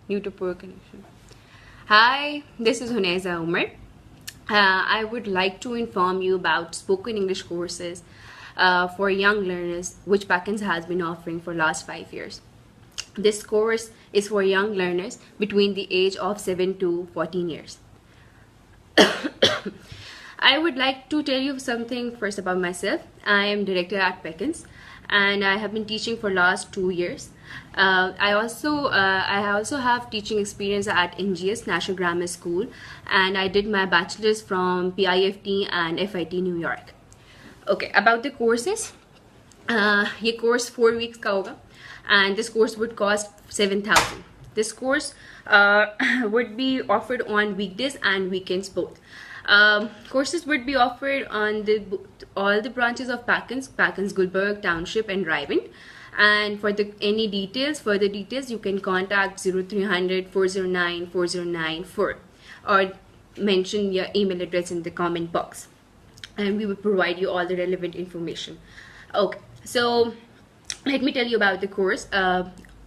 New to poor connection. Hi, this is Hunaiza Umar. I would like to inform you about spoken English courses for young learners, which Packens has been offering for last 5 years. This course is for young learners between the age of 7 to 14 years. I would like to tell you something first about myself. I am director at Packens and I have been teaching for last 2 years. I also have teaching experience at NGS National Grammar School, and I did my bachelor's from PIFT and FIT New York. Okay, about the courses, ये course 4 weeks का होगा, and this course would cost 7,000. This course would be offered on weekdays and weekends both. Courses would be offered on all the branches of Packens, Gulberg, Township, and Ryvin. And for any details, further details, you can contact 0300 409 4094 or mention your email address in the comment box, and we will provide you all the relevant information. Okay, so let me tell you about the course.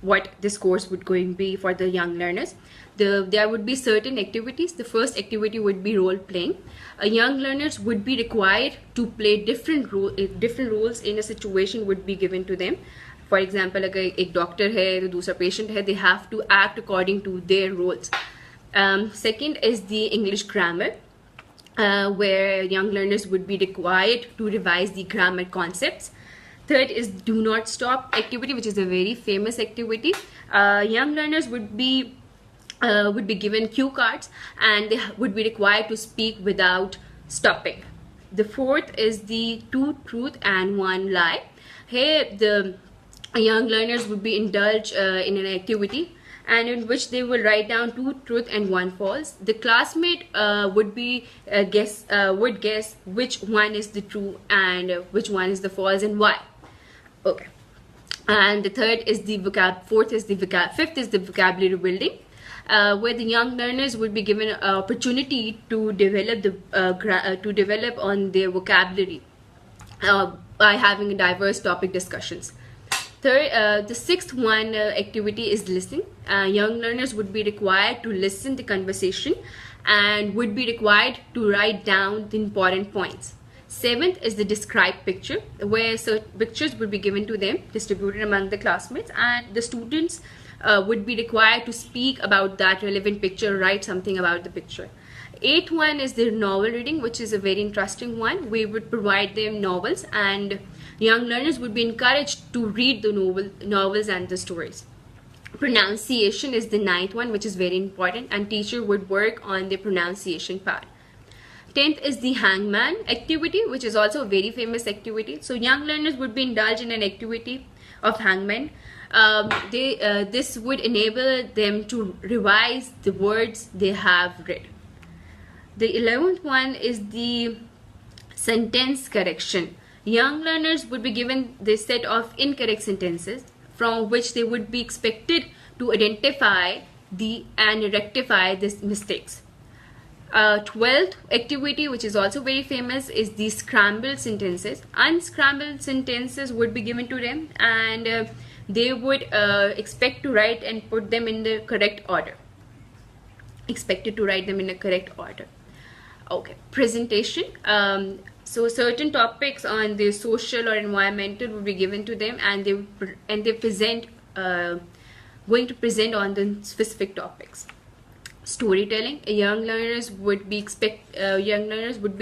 What this course would going to be for the young learners. There would be certain activities. The first activity would be role playing. Young learners would be required to play different roles in a situation would be given to them. For example, अगर एक doctor है तो दूसरा patient है, they have to act according to their roles. Second is the English grammar, where young learners would be required to revise the grammar concepts. Third is do not stop activity, which is a very famous activity. Young learners would be given cue cards and they would be required to speak without stopping. The fourth is the 2 truth and 1 lie. Here the young learners would be indulged in an activity and in which they will write down 2 truth and 1 false. The classmate would guess which one is the true and which one is the false and why. Okay, and the fifth is the vocabulary building, where the young learners would be given an opportunity to develop on their vocabulary by having diverse topic discussions. Third, the sixth one activity is listening. Young learners would be required to listen the conversation and would be required to write down the important points. Seventh is the describe picture, where certain pictures would be given to them, distributed among the classmates, and the students would be required to speak about that relevant picture, write something about the picture. Eighth one is the novel reading, which is a very interesting one. We would provide them novels and young learners would be encouraged to read the novels and the stories. Pronunciation is the ninth one, which is very important, and teacher would work on the pronunciation part. 10th is the Hangman Activity, which is also a very famous activity. So young learners would be indulged in an activity of Hangman. This would enable them to revise the words they have read. The 11th one is the sentence correction. Young learners would be given this set of incorrect sentences from which they would be expected to identify and rectify these mistakes. 12th activity, which is also very famous, is the scrambled sentences. Unscrambled sentences would be given to them and they would expect to write and put them in the correct order. Okay, presentation. So certain topics on the social or environmental would be given to them and they going to present on the specific topics. Storytelling. Young learners would be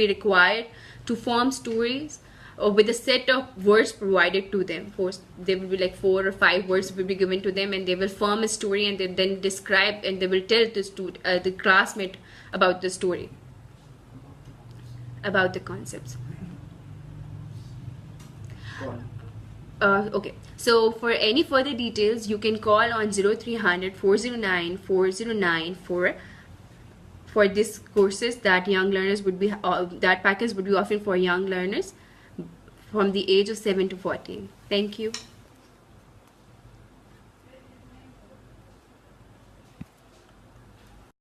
required to form stories with a set of words provided to them. There will be like 4 or 5 words will be given to them and they will form a story and they then describe and they will tell the classmate about the story, about the concepts. Okay, so for any further details you can call on 0300 409 4094 for these courses that young learners would be that package would be offered for young learners from the age of 7 to 14. Thank you.